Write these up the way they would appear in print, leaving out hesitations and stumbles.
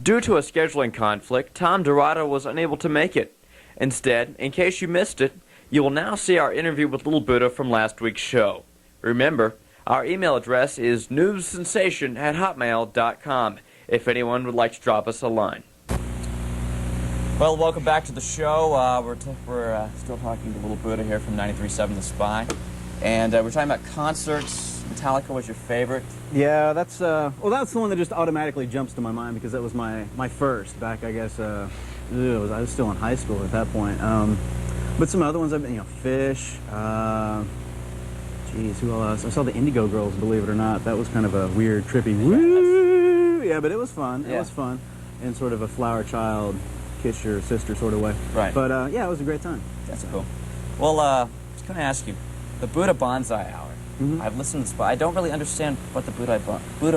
Due to a scheduling conflict, Tom Dorado was unable to make it. Instead, in case you missed it, you will now see our interview with Little Buddha from last week's show. Remember, our email address is newssensation@hotmail.com if anyone would like to drop us a line. Well, welcome back to the show. We're still talking to Little Buddha here from 93.7 The Spy. And we're talking about concerts. Metallica was your favorite. Yeah, that's well, that's the one that just automatically jumps to my mind because that was my first back, I guess. I was still in high school at that point. But some other ones, Fish. Geez, who else? I saw the Indigo Girls, believe it or not. That was kind of a weird, trippy. Woo! Yeah, but it was fun. It was fun, in sort of a flower child, kiss your sister sort of way. Right. But yeah, it was a great time. That's cool. Well, I was going to ask you, the Buddha Bonsai Hour. Mm-hmm. I've listened to this, but I don't really understand what the Buddha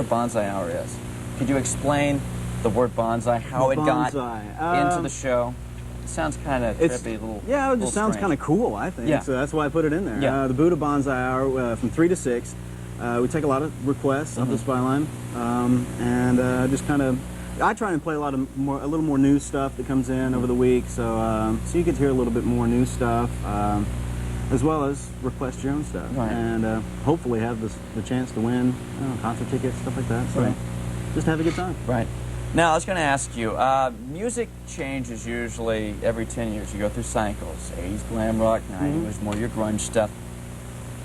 Bonsai Hour is. Could you explain the word bonsai, how it got into the show? It sounds kind of trippy, yeah, it just sounds kind of cool, I think. Yeah. So that's why I put it in there. Yeah. The Buddha Bonsai Hour from 3 to 6. We take a lot of requests off the Spy line, and just kind of. I try and play a little more new stuff that comes in over the week, so you get to hear a little bit more new stuff, as well as request your own stuff, and hopefully have the chance to win concert tickets, stuff like that. So just have a good time. Right. Now I was going to ask you, music changes usually every 10 years. You go through cycles: 80s glam rock, 90s more your grunge stuff.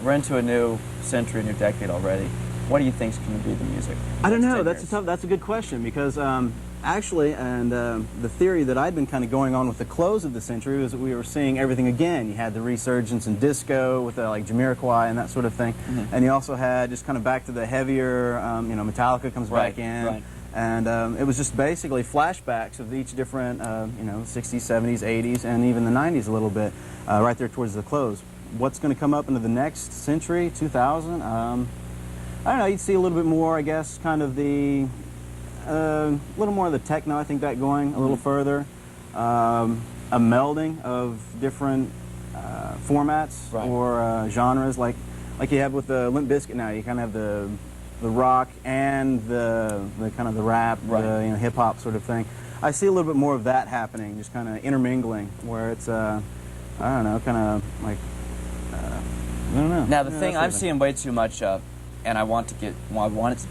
We're into a new century, a new decade already. What do you think is going to be the music? I don't know. That's a good question because actually, and the theory that I'd been kind of going on with the close of the century was that we were seeing everything again. You had the resurgence in disco with like Jamiroquai and that sort of thing, and you also had just kind of back to the heavier, Metallica comes back in, and it was just basically flashbacks of each different, 60s, 70s, 80s, and even the 90s a little bit, right there towards the close. What's going to come up into the next century, 2000? I don't know, you'd see a little bit more, I guess, kind of a little more of the techno, I think, that going a little further. A melding of different formats or genres, like you have with the Limp Bizkit now. You kind of have the rock and the kind of the rap, the hip-hop sort of thing. I see a little bit more of that happening, just kind of intermingling, where it's, I don't know, kind of like, I don't know. Now, the thing I'm seeing way too much of, and I want it to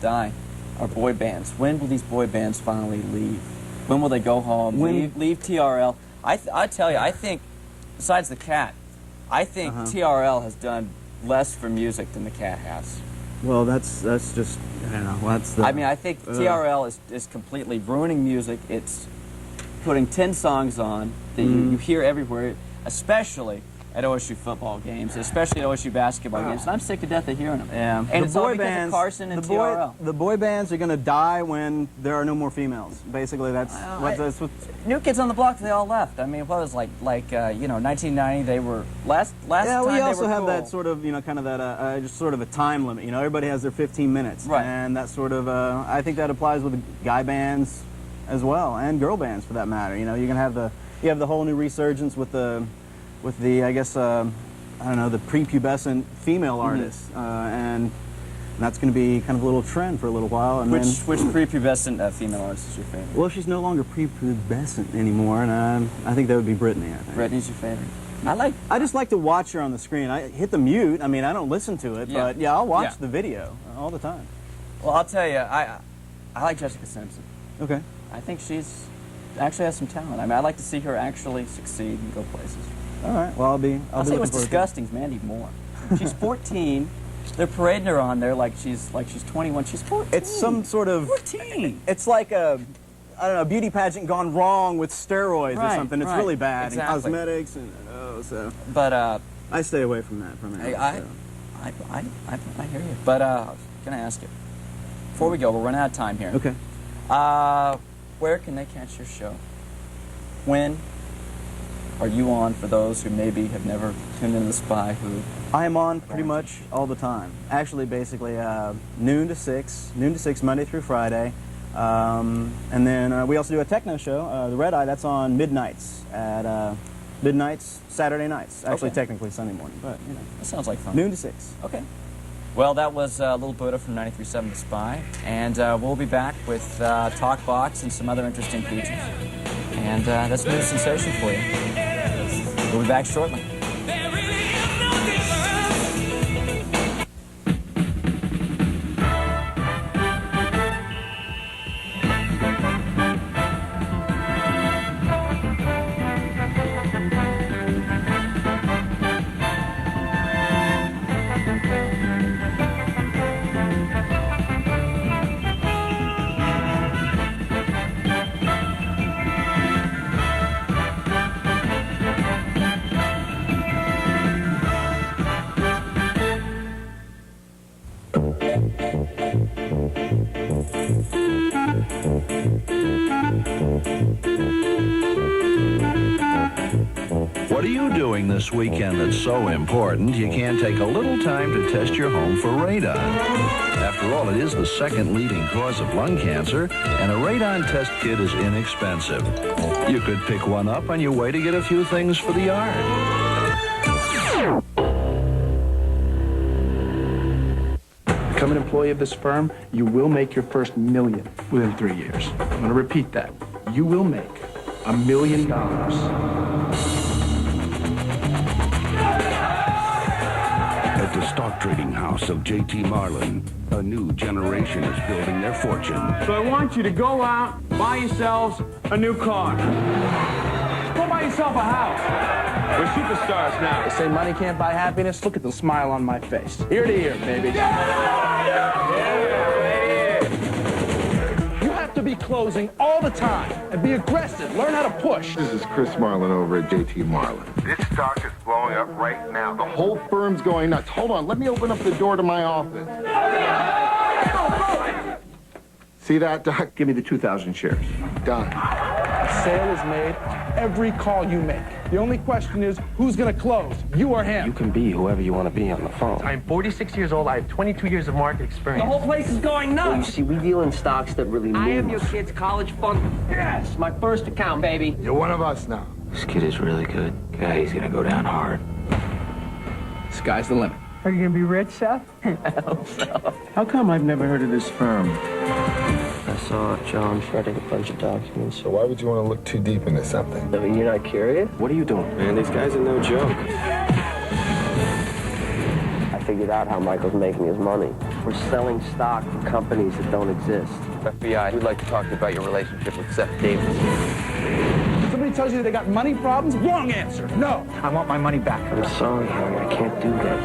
die, are boy bands. When will these boy bands finally leave? When will they go home? Leave TRL? I tell you, I think, besides the Cat, I think TRL has done less for music than the Cat has. Well, that's just, I don't know, that's the... I mean, I think TRL is completely ruining music. It's putting 10 songs on that you hear everywhere, especially at OSU football games, especially at OSU basketball games. And I'm sick to death of hearing them. Yeah. And it's all because of Carson and TRL. The boy bands are going to die when there are no more females. Basically, that's what... New Kids on the Block, they all left. I mean, what was like 1990, they were... Last time we also have cool. that sort of, kind of that, just sort of a time limit. Everybody has their 15 minutes. Right. And that sort of, I think that applies with the guy bands as well, and girl bands for that matter. You're going to have you have the whole new resurgence with the I guess, I don't know, the prepubescent female artists, and that's going to be kind of a little trend for a little while. And which prepubescent female artist is your favorite? Well, she's no longer prepubescent anymore, and I think that would be Britney, I think. Britney's your favorite? I just like to watch her on the screen. I hit the mute. I mean, I don't listen to it, but yeah, I'll watch the video all the time. Well, I'll tell you, I like Jessica Simpson. Okay. I think she's actually has some talent. I mean, I'd like to see her actually succeed and go places. All right. Well, I'll say what's disgusting is Mandy Moore. She's 14. They're parading her on there like she's 21. She's 14. It's some sort of 14. It's like a beauty pageant gone wrong with steroids or something. It's really bad. Exactly. And cosmetics and so. But I stay away from that. I hear you. But I was gonna ask you before we go. We're running out of time here. Okay. Where can they catch your show? When are you on for those who maybe have never tuned into The Spy? I am on pretty much all the time. Actually, basically noon to 6 Monday through Friday. And then we also do a techno show, the Red Eye, that's on midnights at midnights Saturday nights. Actually, technically Sunday morning, but that sounds like fun. Noon to 6. Okay. Well, that was Little Buddha from 93.7 The Spy, and we'll be back with Talkbox and some other interesting features. And that's New Sensation for you. We'll be back shortly. What are you doing this weekend that's so important you can't take a little time to test your home for radon? After all, it is the second leading cause of lung cancer, and a radon test kit is inexpensive. You could pick one up on your way to get a few things for the yard. Become an employee of this firm, you will make your first $1 million within 3 years. I'm going to repeat that. You will make $1 million. At the stock trading house of J.T. Marlin, a new generation is building their fortune. So I want you to go out, buy yourselves a new car. Go buy yourself a house. We're superstars now. They say money can't buy happiness. Look at the smile on my face. Ear to ear, baby. You have to be closing all the time and be aggressive. Learn how to push. This is Chris Marlin over at JT Marlin. This stock is blowing up right now. The whole firm's going nuts. Hold on, let me open up the door to my office. See that, Doc? Give me the 2,000 shares. Done. A sale is made on every call you make. The only question is, who's going to close, you or him? You can be whoever you want to be on the phone. I'm 46 years old. I have 22 years of market experience. The whole place is going nuts. Well, you see, we deal in stocks that really move. I am your kid's college fund. Yes, my first account, baby. You're one of us now. This kid is really good. Okay, he's gonna go down hard. Sky's the limit. Are you going to be rich, Chef? I hope so. How come I've never heard of this firm? I saw John shredding a bunch of documents. So why would you want to look too deep into something? I mean, you're not curious? What are you doing? Man, these guys are no joke. I figured out how Michael's making his money. We're selling stock for companies that don't exist. FBI, we'd like to talk to you about your relationship with Seth Davis. Somebody tells you they got money problems? Wrong answer. No. I want my money back. I'm sorry, Harry. I can't do that.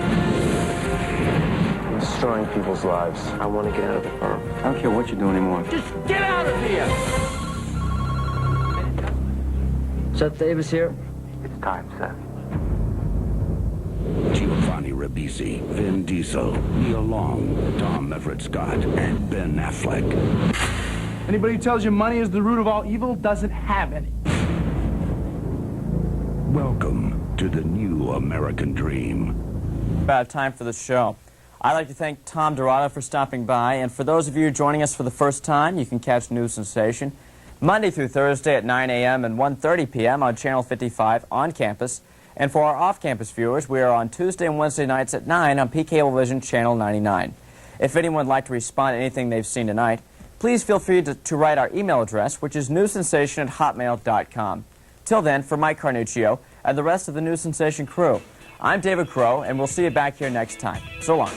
I'm destroying people's lives. I want to get out of the firm. I don't care what you do anymore. Just get out of here! Seth Davis here. It's time, Seth. Giovanni Ribisi, Vin Diesel, Neil Long, Tom Everett Scott, and Ben Affleck. Anybody who tells you money is the root of all evil doesn't have any. Welcome to the new American dream. About time for the show. I'd like to thank Tom Dorado for stopping by, and for those of you joining us for the first time, you can catch New Sensation Monday through Thursday at 9 a.m. and 1:30 p.m. on Channel 55 on campus. And for our off-campus viewers, we are on Tuesday and Wednesday nights at 9 on Cablevision Channel 99. If anyone would like to respond to anything they've seen tonight, please feel free to write our email address, which is newsensation@hotmail.com. Till then, for Mike Carnuccio and the rest of the New Sensation crew, I'm David Crow, and we'll see you back here next time. So long.